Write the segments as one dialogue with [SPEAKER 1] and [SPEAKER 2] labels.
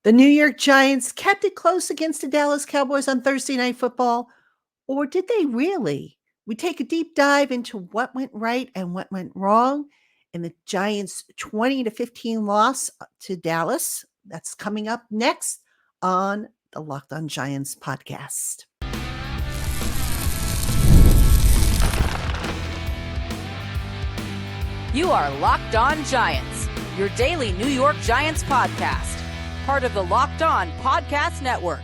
[SPEAKER 1] The New York Giants kept it close against the Dallas Cowboys on Thursday Night Football, or did they really? We take a deep dive into what went right and what went wrong in the Giants' 20-15 loss to Dallas. That's coming up next on the Locked On Giants podcast.
[SPEAKER 2] You are Locked On Giants, your daily New York Giants podcast. Part of the Locked On Podcast Network,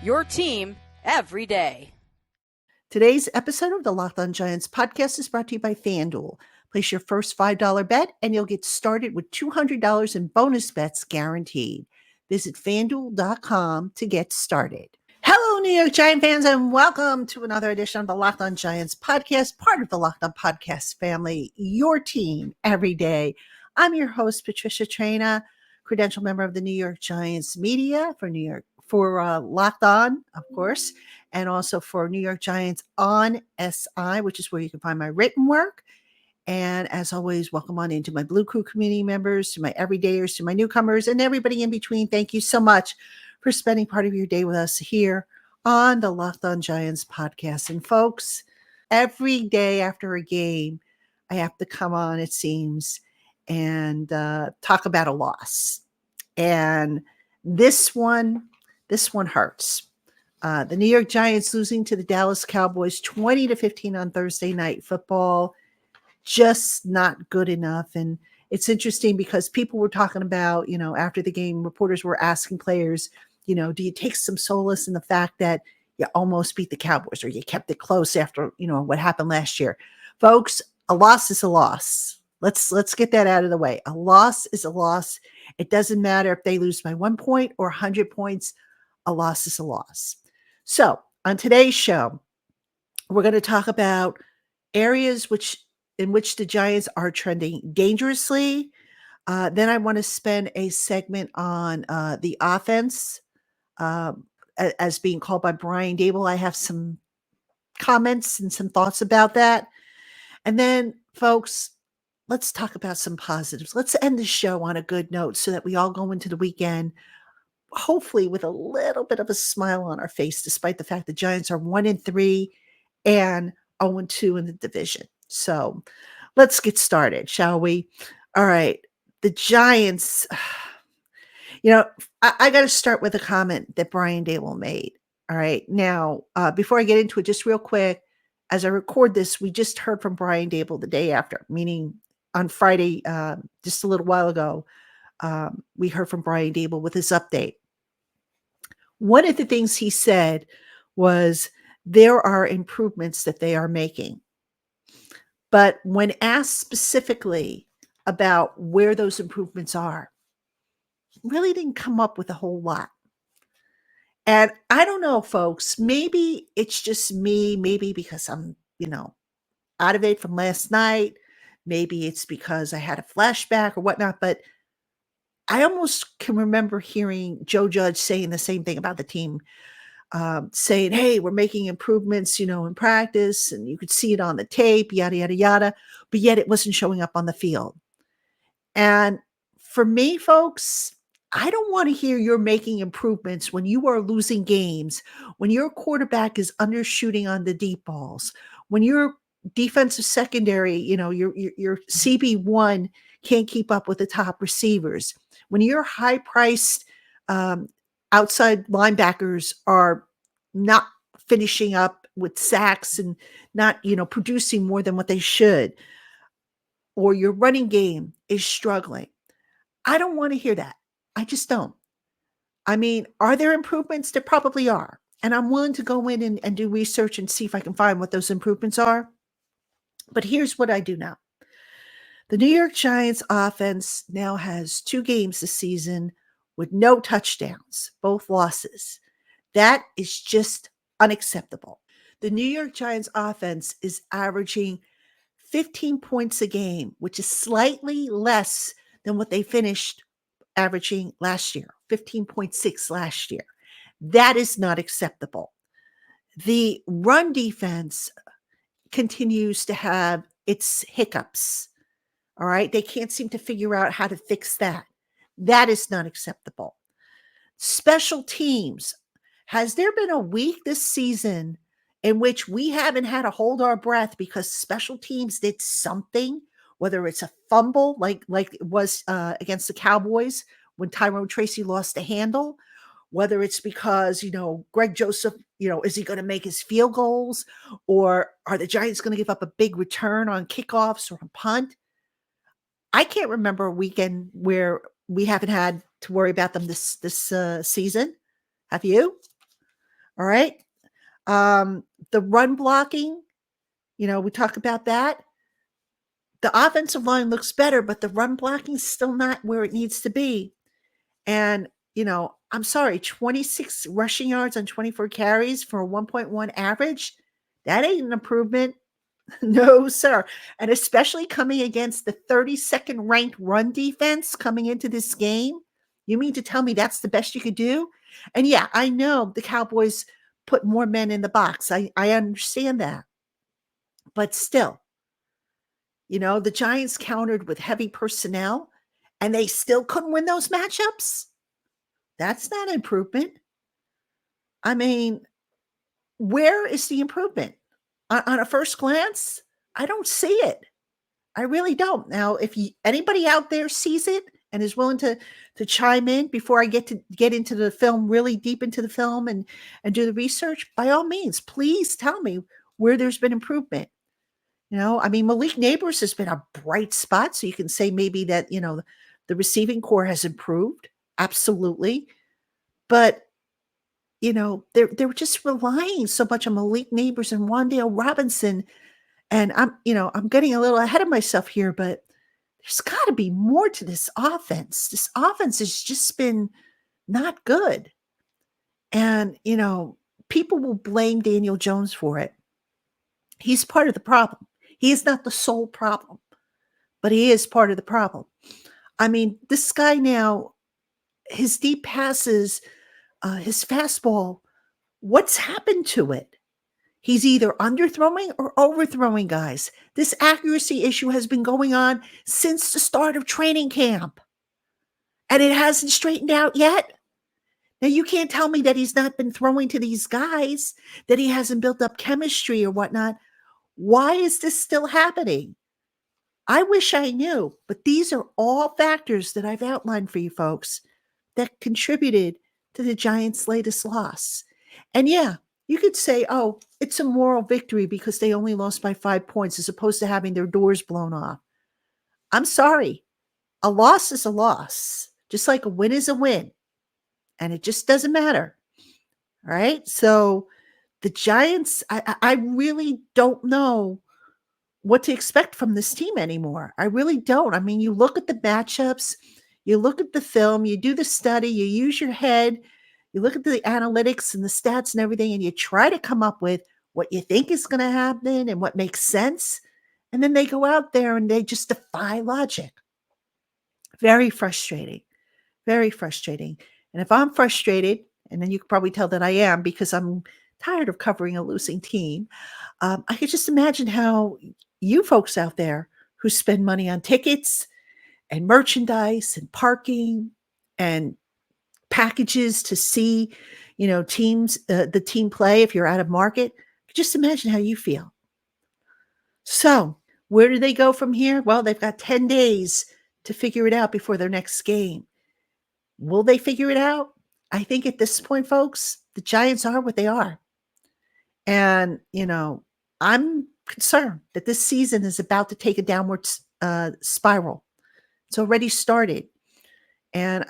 [SPEAKER 2] your team every day.
[SPEAKER 1] Today's episode of the Locked On Giants podcast is brought to you by FanDuel. Place your first $5 bet and you'll get started with $200 in bonus bets guaranteed. Visit FanDuel.com to get started. Hello, New York Giant fans, and welcome to another edition of the Locked On Giants podcast, part of the Locked On Podcast family, your team every day. I'm your host, Patricia Traina, credential member of the New York Giants media for Locked On, of course, and also for New York Giants on SI, which is where you can find my written work. And as always, welcome on into my Blue Crew community members, to my everydayers, to my newcomers, and everybody in between. Thank you so much for spending part of your day with us here on the Locked On Giants podcast. And folks, every day after a game, I have to come on, it seems, and talk about a loss. And this one hurts. The New York Giants losing to the Dallas Cowboys 20-15 on Thursday Night Football, just not good enough. And it's interesting because people were talking about, after the game, reporters were asking players, do you take some solace in the fact that you almost beat the Cowboys or you kept it close after, what happened last year? Folks, a loss is a loss. Let's get that out of the way. A loss is a loss. It doesn't matter if they lose by 1 point or 100 points. A loss is a loss. So on today's show, we're going to talk about areas in which the Giants are trending dangerously. Then I want to spend a segment on the offense as being called by Brian Daboll. I have some comments and some thoughts about that. And then, folks, let's talk about some positives. Let's end the show on a good note so that we all go into the weekend, hopefully with a little bit of a smile on our face, despite the fact the Giants are 1-3 and 0-2 in the division. So let's get started, shall we? All right. The Giants, I got to start with a comment that Brian Daboll made. All right. Now, before I get into it, just real quick, as I record this, we just heard from Brian Daboll the day after, meaning on Friday, just a little while ago, we heard from Brian Daboll with his update. One of the things he said was there are improvements that they are making. But when asked specifically about where those improvements are, really didn't come up with a whole lot. And I don't know, folks, maybe it's just me, maybe because I'm, out of it from last night. Maybe it's because I had a flashback or whatnot, but I almost can remember hearing Joe Judge saying the same thing about the team, saying, hey, we're making improvements, in practice, and you could see it on the tape, yada, yada, yada, but yet it wasn't showing up on the field. And for me, folks, I don't want to hear you're making improvements when you are losing games, when your quarterback is undershooting on the deep balls, when your defensive secondary, your CB1 can't keep up with the top receivers, when your high-priced outside linebackers are not finishing up with sacks and not, producing more than what they should, or your running game is struggling. I don't want to hear that. I just don't. I mean, are there improvements? There probably are. And I'm willing to go in and do research and see if I can find what those improvements are. But here's what I do know. The New York Giants offense now has 2 games this season with no touchdowns, both losses. That is just unacceptable. The New York Giants offense is averaging 15 points a game, which is slightly less than what they finished averaging last year, 15.6 last year. That is not acceptable. The run defense continues to have its hiccups. All right. They can't seem to figure out how to fix that. That is not acceptable. Special teams. Has there been a week this season in which we haven't had to hold our breath because special teams did something, whether it's a fumble like it was against the Cowboys when Tyrone Tracy lost the handle, whether it's because, Greg Joseph, is he going to make his field goals, or are the Giants going to give up a big return on kickoffs or on punt? I can't remember a weekend where we haven't had to worry about them this season. Have you? All right. The run blocking, we talk about that. The offensive line looks better, but the run blocking is still not where it needs to be. And, I'm sorry, 26 rushing yards on 24 carries for a 1.1 average. That ain't an improvement. No, sir. And especially coming against the 32nd ranked run defense coming into this game. You mean to tell me that's the best you could do? And yeah, I know the Cowboys put more men in the box. I understand that. But still, the Giants countered with heavy personnel and they still couldn't win those matchups. That's not improvement. I mean, where is the improvement? On a first glance, I don't see it. I really don't. Now, if anybody out there sees it and is willing to chime in before I get into the film, really deep into the film and do the research, by all means, please tell me where there's been improvement. Malik Neighbors has been a bright spot, so you can say maybe that, the receiving core has improved. Absolutely. But, they're just relying so much on Malik Neighbors and Wan'Dale Robinson. And I'm getting a little ahead of myself here, but there's got to be more to this offense. This offense has just been not good. And, people will blame Daniel Jones for it. He's part of the problem. He is not the sole problem, but he is part of the problem. This guy now, his deep passes, his fastball, what's happened to it? He's either underthrowing or overthrowing guys. This accuracy issue has been going on since the start of training camp, and it hasn't straightened out yet. Now, you can't tell me that he's not been throwing to these guys, that he hasn't built up chemistry or whatnot. Why is this still happening? I wish I knew, but these are all factors that I've outlined for you folks that contributed to the Giants' latest loss. And yeah, you could say, oh, it's a moral victory because they only lost by 5 points as opposed to having their doors blown off. I'm sorry. A loss is a loss, just like a win is a win. And it just doesn't matter. All right. So the Giants, I really don't know what to expect from this team anymore. I really don't. You look at the matchups, you look at the film, you do the study, you use your head, you look at the analytics and the stats and everything, and you try to come up with what you think is going to happen and what makes sense. And then they go out there and they just defy logic. Very frustrating. Very frustrating. And if I'm frustrated, and then you can probably tell that I am because I'm tired of covering a losing team, I could just imagine how you folks out there who spend money on tickets and merchandise and parking and packages to see, teams, the team play if you're out of market, just imagine how you feel. So where do they go from here? Well, they've got 10 days to figure it out before their next game. Will they figure it out? I think at this point, folks, the Giants are what they are. And, I'm concerned that this season is about to take a downward spiral. It's already started. And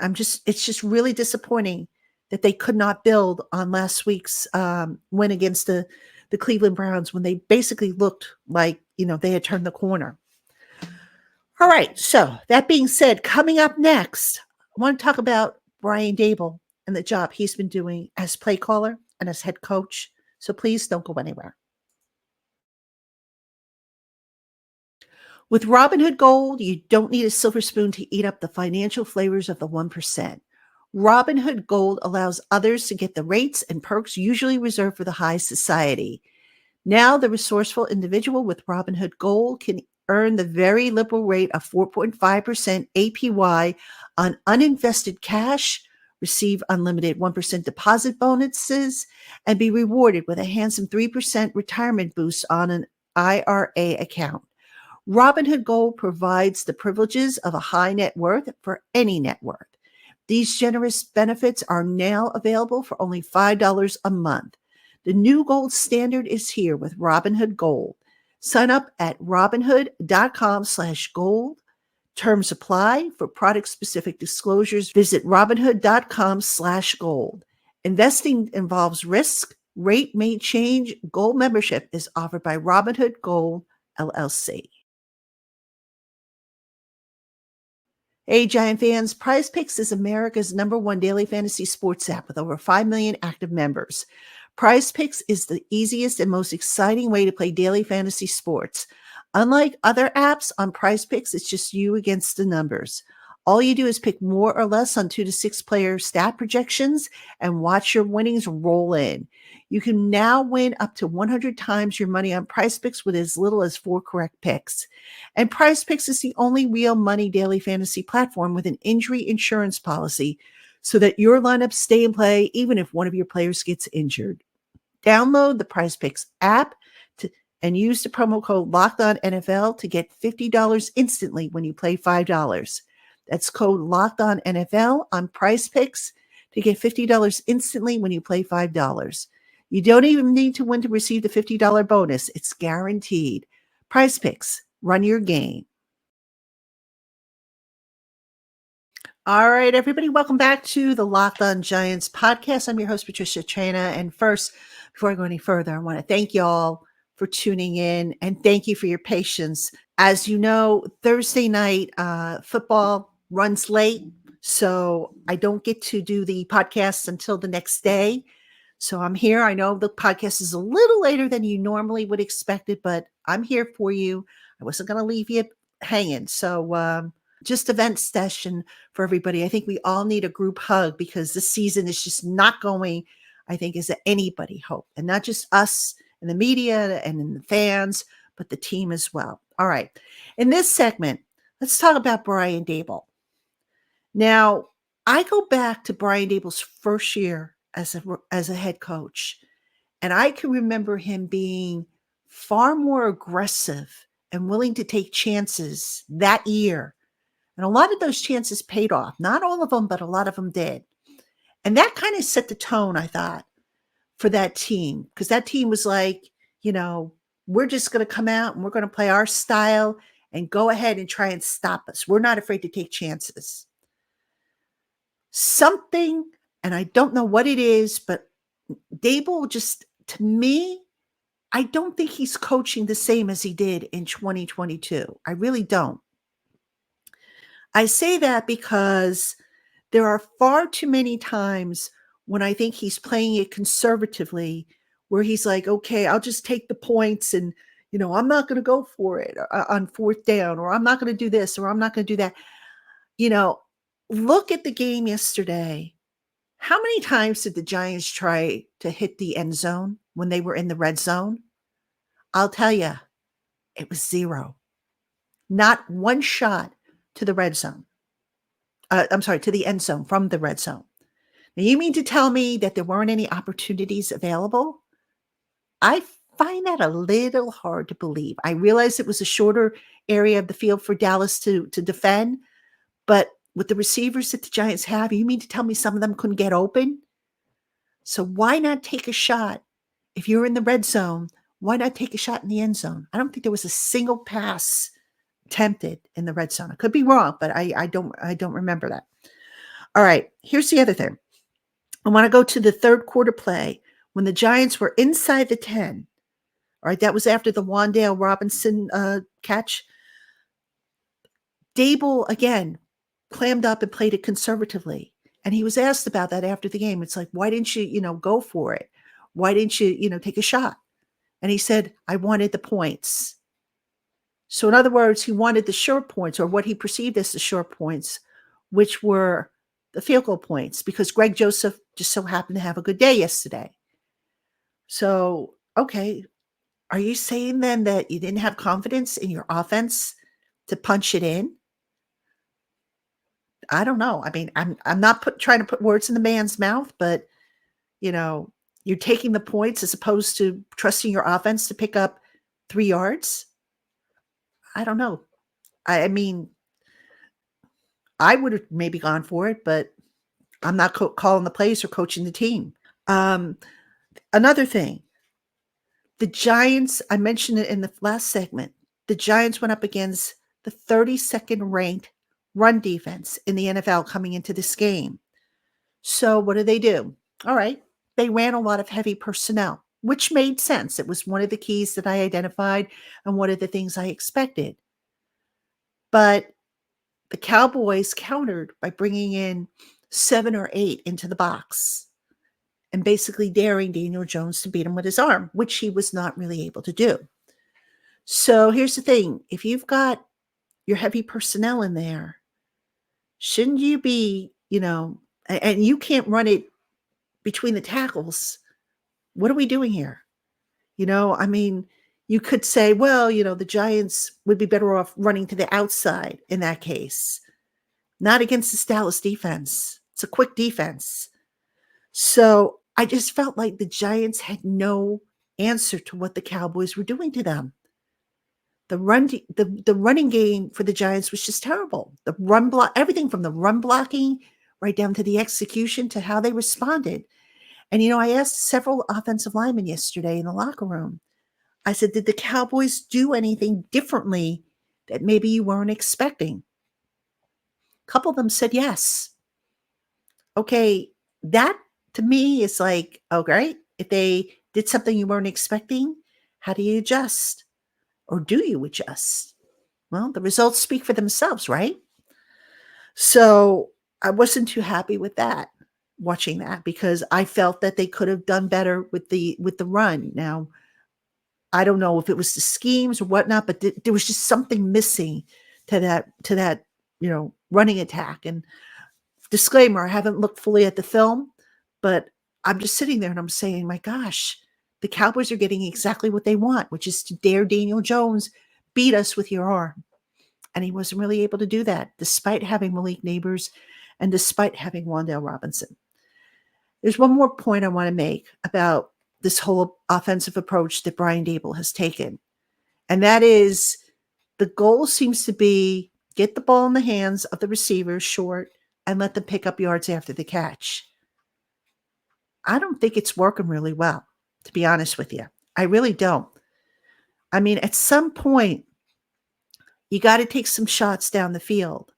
[SPEAKER 1] it's just really disappointing that they could not build on last week's win against the Cleveland Browns when they basically looked like, they had turned the corner. All right. So that being said, coming up next, I want to talk about Brian Daboll and the job he's been doing as play caller and as head coach. So please don't go anywhere. With Robinhood Gold, you don't need a silver spoon to eat up the financial flavors of the 1%. Robinhood Gold allows others to get the rates and perks usually reserved for the high society. Now, the resourceful individual with Robinhood Gold can earn the very liberal rate of 4.5% APY on uninvested cash, receive unlimited 1% deposit bonuses, and be rewarded with a handsome 3% retirement boost on an IRA account. Robinhood Gold provides the privileges of a high net worth for any net worth. These generous benefits are now available for only $5 a month. The new gold standard is here with Robinhood Gold. Sign up at robinhood.com/gold. Terms apply. For product-specific disclosures, visit robinhood.com/gold. Investing involves risk. Rate may change. Gold membership is offered by Robinhood Gold, LLC. Hey, Giant fans, PrizePicks is America's #1 daily fantasy sports app with over 5 million active members. PrizePicks is the easiest and most exciting way to play daily fantasy sports. Unlike other apps, on PrizePicks, it's just you against the numbers. All you do is pick more or less on 2 to 6 player stat projections and watch your winnings roll in. You can now win up to 100 times your money on PrizePicks with as little as 4 correct picks. And PrizePicks is the only real money daily fantasy platform with an injury insurance policy so that your lineups stay in play even if one of your players gets injured. Download the PrizePicks app and use the promo code LOCKEDONNFL to get $50 instantly when you play $5. That's code LOCKEDONNFL on PrizePicks to get $50 instantly when you play $5. You don't even need to win to receive the $50 bonus. It's guaranteed. PrizePicks. Run your game. All right, everybody, welcome back to the Locked On Giants podcast. I'm your host, Patricia Traina. And first, before I go any further, I want to thank y'all for tuning in and thank you for your patience. As you know, Thursday night football runs late, so I don't get to do the podcast until the next day. So I'm here. I know the podcast is a little later than you normally would expect it, but I'm here for you. I wasn't going to leave you hanging. So just a vent session for everybody. I think we all need a group hug because this season is just not going, I think, as anybody hoped. And not just us in the media and in the fans, but the team as well. All right. In this segment, let's talk about Brian Daboll. Now, I go back to Brian Daboll's first year as a head coach, and I can remember him being far more aggressive and willing to take chances that year. And a lot of those chances paid off. Not all of them, but a lot of them did. And that kind of set the tone, I thought, for that team, because that team was like, we're just going to come out and we're going to play our style and go ahead and try and stop us. We're not afraid to take chances. Something, and I don't know what it is, but Daboll just, to me, I don't think he's coaching the same as he did in 2022. I really don't. I say that because there are far too many times when I think he's playing it conservatively, where he's like, okay, I'll just take the points and, I'm not going to go for it on 4th down, or I'm not going to do this, or I'm not going to do that. Look at the game yesterday. How many times did the Giants try to hit the end zone when they were in the red zone? I'll tell you, it was 0. Not one shot to the red zone. To the end zone from the red zone. Now, you mean to tell me that there weren't any opportunities available? I find that a little hard to believe. I realize it was a shorter area of the field for Dallas to defend, but with the receivers that the Giants have, you mean to tell me some of them couldn't get open? So why not take a shot? If you're in the red zone, why not take a shot in the end zone? I don't think there was a single pass attempted in the red zone. I could be wrong, but I don't remember that. All right, here's the other thing. I want to go to the third quarter play when the Giants were inside the 10. All right, that was after the Wan'Dale Robinson catch. Daboll, again, clammed up and played it conservatively. And he was asked about that after the game. It's like, why didn't you, go for it? Why didn't you, take a shot? And he said, I wanted the points. So in other words, he wanted the short points, or what he perceived as the short points, which were the field goal points, because Greg Joseph just so happened to have a good day yesterday. So, okay, are you saying then that you didn't have confidence in your offense to punch it in? I don't know. I mean, I'm not trying to put words in the man's mouth, but you know, you're taking the points as opposed to trusting your offense to pick up 3 yards. I don't know. I mean, I would have maybe gone for it, but I'm not calling the plays or coaching the team. Um, Another thing, the Giants, I mentioned it in the last segment. The Giants went up against the 32nd ranked run defense in the NFL coming into this game. So what do? All right. They ran a lot of heavy personnel, which made sense. It was one of the keys that I identified and one of the things I expected. But the Cowboys countered by bringing in 7 or 8 into the box and basically daring Daniel Jones to beat him with his arm, which he was not really able to do. So here's the thing. If you've got your heavy personnel in there, shouldn't you be, and you can't run it between the tackles? What are we doing here? I mean, you could say, well, the Giants would be better off running to the outside in that case, not against this Dallas defense. It's a quick defense. So I just felt like the Giants had no answer to what the Cowboys were doing to them. The running game for the Giants was just terrible. The run block, everything from the run blocking right down to the execution to how they responded. And I asked several offensive linemen yesterday in the locker room. I said, did the Cowboys do anything differently that maybe you weren't expecting? A couple of them said yes. Okay, that to me is like, okay, if they did something you weren't expecting, how do you adjust? Or do you adjust? Well, the results speak for themselves, right? So I wasn't too happy with that, watching that, because I felt that they could have done better with the run. Now, I don't know if it was the schemes or whatnot, but there was just something missing to that running attack. And disclaimer, I haven't looked fully at the film, but I'm just sitting there and I'm saying, my gosh, the Cowboys are getting exactly what they want, which is to dare Daniel Jones, beat us with your arm. And he wasn't really able to do that, despite having Malik Neighbors and despite having Wan'Dale Robinson. There's one more point I want to make about this whole offensive approach that Brian Daboll has taken. And that is, the goal seems to be get the ball in the hands of the receivers short and let them pick up yards after the catch. I don't think it's working really well, to be honest with you. I really don't. I mean, at some point, you got to take some shots down the field.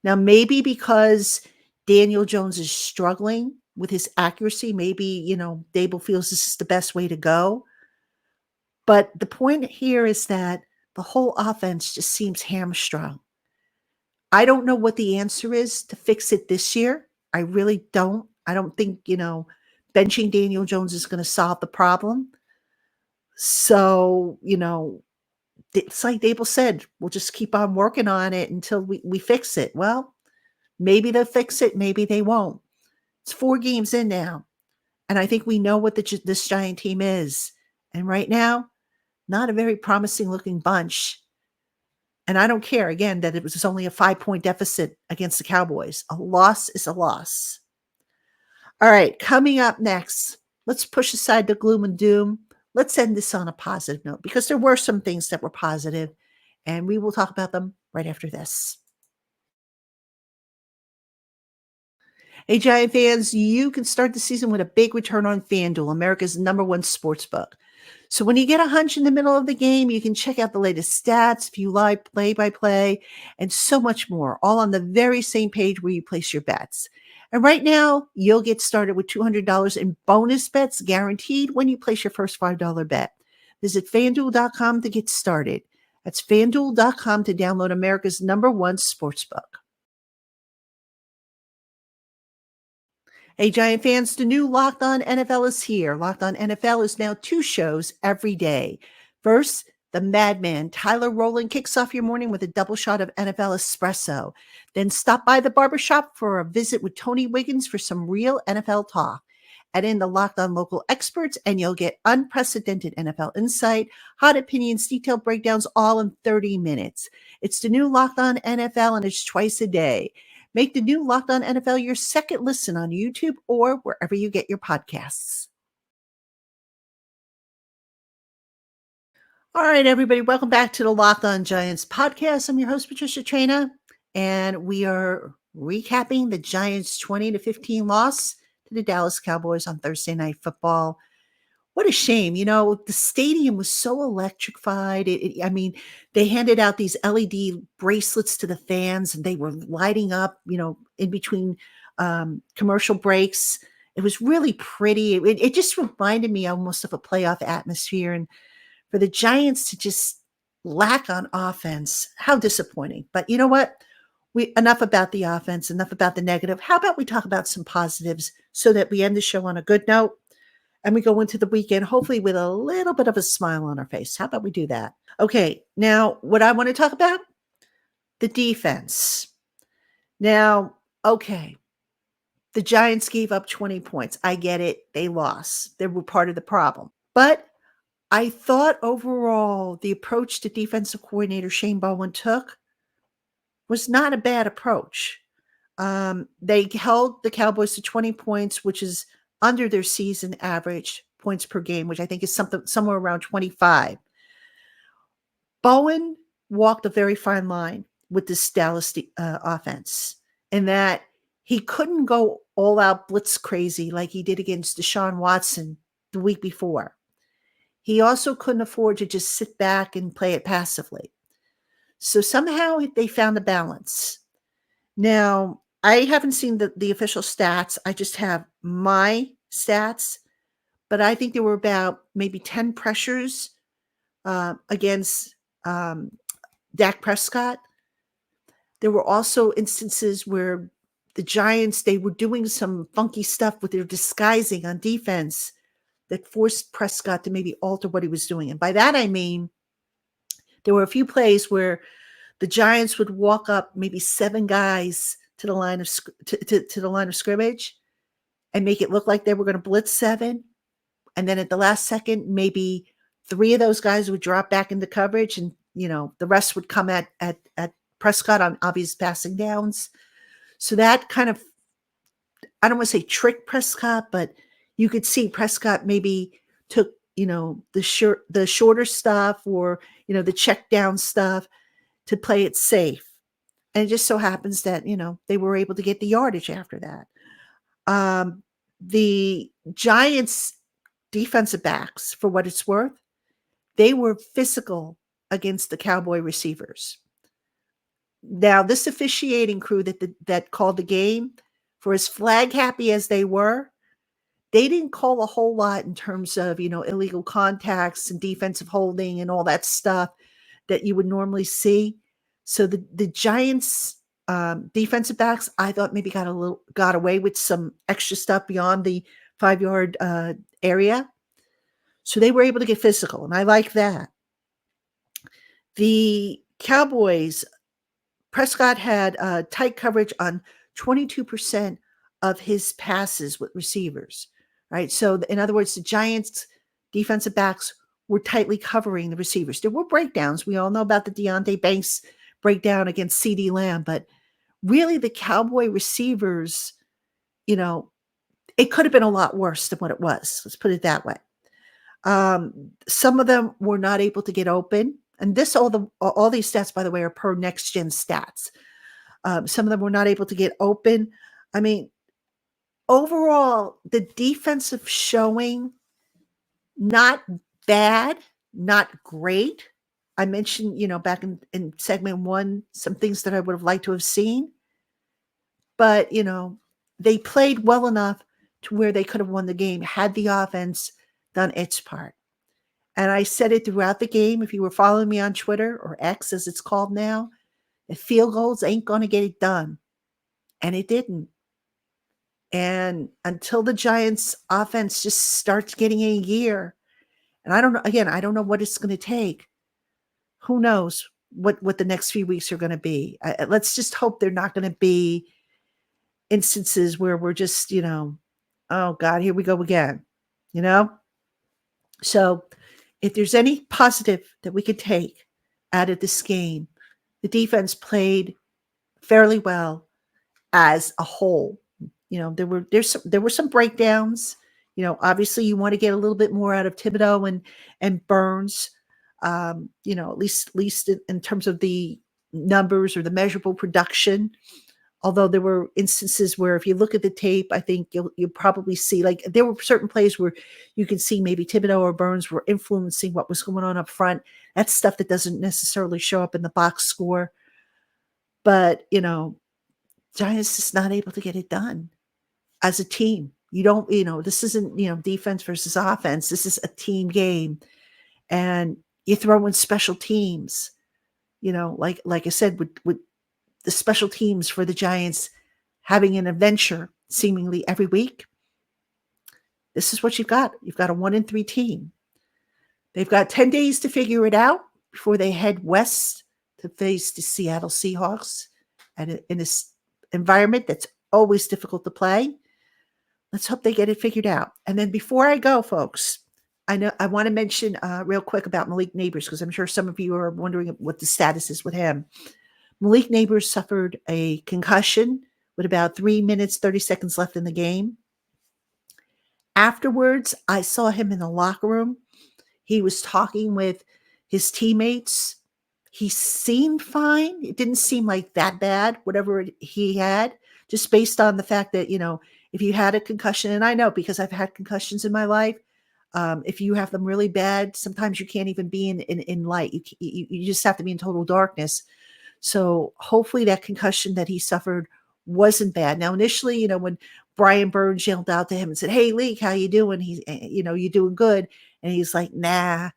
[SPEAKER 1] Now, maybe because Daniel Jones is struggling with his accuracy, maybe, Daboll feels this is the best way to go. But the point here is that the whole offense just seems hamstrung. I don't know what the answer is to fix it this year. I really don't. I don't think, benching Daniel Jones is going to solve the problem. So, it's like Daboll said, we'll just keep on working on it until we fix it. Well, maybe they'll fix it. Maybe they won't. It's 4 games in now. And I think we know what this Giant team is. And right now, not a very promising looking bunch. And I don't care, again, that it was only a 5-point deficit against the Cowboys. A loss is a loss. All right, coming up next, let's push aside the gloom and doom. Let's end this on a positive note, because there were some things that were positive, and we will talk about them right after this. Hey, Giant fans, you can start the season with a big return on FanDuel, America's #1 sportsbook. So when you get a hunch in the middle of the game, you can check out the latest stats, view live play-by-play, and so much more, all on the very same page where you place your bets. And right now, you'll get started with $200 in bonus bets guaranteed when you place your first $5 bet. Visit FanDuel.com to get started. That's FanDuel.com to download America's #1 sportsbook. Hey, Giant fans, the new Locked On NFL is here. Locked On NFL is now 2 shows every day. First, the madman Tyler Rowland kicks off your morning with a double shot of NFL espresso. Then stop by the barbershop for a visit with Tony Wiggins for some real NFL talk. Add in the Locked On local experts, and you'll get unprecedented NFL insight, hot opinions, detailed breakdowns, all in 30 minutes. It's the new Locked On NFL, and it's twice a day. Make the new Locked On NFL your second listen on YouTube or wherever you get your podcasts. All right, everybody, welcome back to the Locked On Giants podcast. I'm your host, Patricia Traina, and we are recapping the Giants' 20-15 loss to the Dallas Cowboys on Thursday Night Football. What a shame. The stadium was so electrified. I mean, they handed out these LED bracelets to the fans and they were lighting up, in between commercial breaks. It was really pretty. It just reminded me almost of a playoff atmosphere. And for the Giants to just lack on offense, how disappointing. But you know what? Enough about the offense, enough about the negative. How about we talk about some positives so that we end the show on a good note? And we go into the weekend, hopefully with a little bit of a smile on our face. How about we do that? Okay, now what I want to talk about, the defense. Now, okay, the Giants gave up 20 points. I get it. They lost. They were part of the problem. But I thought overall the approach that defensive coordinator Shane Bowen took was not a bad approach. They held the Cowboys to 20 points, which is under their season average points per game, which I think is somewhere around 25. Bowen walked a very fine line with this Dallas offense in that he couldn't go all out blitz crazy like he did against Deshaun Watson the week before. He also couldn't afford to just sit back and play it passively. So somehow they found a balance. Now, I haven't seen the official stats. I just have my stats, but I think there were about maybe 10 pressures against Dak Prescott. There were also instances where the Giants, they were doing some funky stuff with their disguising on defense that forced Prescott to maybe alter what he was doing. And by that, I mean, there were a few plays where the Giants would walk up maybe 7 guys to the line of to the line of scrimmage and make it look like they were going to blitz 7. And then at the last second, maybe 3 of those guys would drop back into coverage and, the rest would come at Prescott on obvious passing downs. So that kind of, I don't want to say trick Prescott, but you could see Prescott maybe took, the shorter stuff or, the check down stuff to play it safe. And it just so happens that, they were able to get the yardage after that. The Giants defensive backs, for what it's worth, they were physical against the Cowboy receivers. Now, this officiating crew that called the game, for as flag happy as they were, they didn't call a whole lot in terms of, illegal contacts and defensive holding and all that stuff that you would normally see. So the Giants defensive backs, I thought maybe got away with some extra stuff beyond the 5-yard area. So they were able to get physical, and I like that. The Cowboys, Prescott had tight coverage on 22% of his passes with receivers, right? So in other words, the Giants defensive backs were tightly covering the receivers. There were breakdowns. We all know about the Deonte Banks breakdown against CeeDee Lamb, but really the Cowboy receivers, it could have been a lot worse than what it was. Let's put it that way. Some of them were not able to get open. And all these stats, by the way, are per next gen stats. Some of them were not able to get open. I mean, overall, the defensive showing, not bad, not great. I mentioned, back in segment 1, some things that I would have liked to have seen. But, they played well enough to where they could have won the game had the offense done its part. And I said it throughout the game. If you were following me on Twitter, or X as it's called now, the field goals ain't going to get it done. And it didn't. And until the Giants offense just starts getting a gear, and I don't know what it's going to take. Who knows what the next few weeks are going to be. Let's just hope they're not going to be instances where we're just, oh God, here we go again, So if there's any positive that we could take out of this game, the defense played fairly well. as a whole. There were some breakdowns. Obviously you want to get a little bit more out of Thibodeau and Burns. At least in terms of the numbers or the measurable production. Although there were instances where if you look at the tape, I think you'll probably see, like, there were certain plays where you can see maybe Thibodeau or Burns were influencing what was going on up front. That's stuff that doesn't necessarily show up in the box score. But, Giants just not able to get it done as a team. This isn't, defense versus offense. This is a team game. And you throw in special teams, like I said, with the special teams for the Giants having an adventure seemingly every week. This is what you've got. You've got a 1-3 team. They've got 10 days to figure it out before they head west to face the Seattle Seahawks and in this environment that's always difficult to play. Let's hope they get it figured out. And then before I go, folks, I want to mention real quick about Malik Nabers, because I'm sure some of you are wondering what the status is with him. Malik Nabers suffered a concussion with about 3 minutes, 30 seconds left in the game. Afterwards, I saw him in the locker room. He was talking with his teammates. He seemed fine. It didn't seem like that bad, whatever he had, just based on the fact that, if you had a concussion, and I know because I've had concussions in my life, if you have them really bad, sometimes you can't even be in light. You just have to be in total darkness. So hopefully that concussion that he suffered wasn't bad. Now, initially, when Brian Burns yelled out to him and said, "Hey, Leak, how you doing?" He's, you doing good. And he's like, "Nah."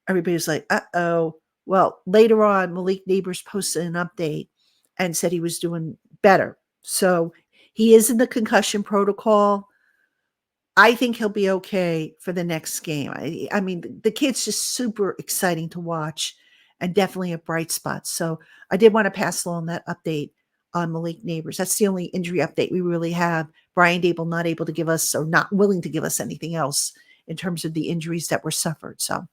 [SPEAKER 1] Everybody's like, "Uh-oh." Well, later on, Malik Nabers posted an update and said he was doing better. So he is in the concussion protocol. I think he'll be okay for the next game. I mean, the kid's just super exciting to watch and definitely a bright spot. So I did want to pass along that update on Malik Nabers. That's the only injury update we really have. Brian Dable not able to give us, or not willing to give us, anything else in terms of the injuries that were suffered. So,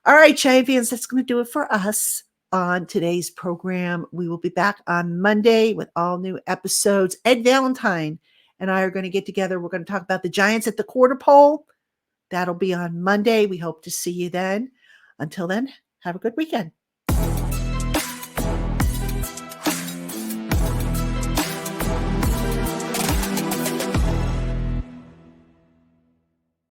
[SPEAKER 1] all right, Giant fans, that's going to do it for us on today's program. We will be back on Monday with all new episodes. Ed Valentine and I are going to get together. We're going to talk about the Giants at the quarter pole. That'll be on Monday. We hope to see you then. Until then, have a good weekend.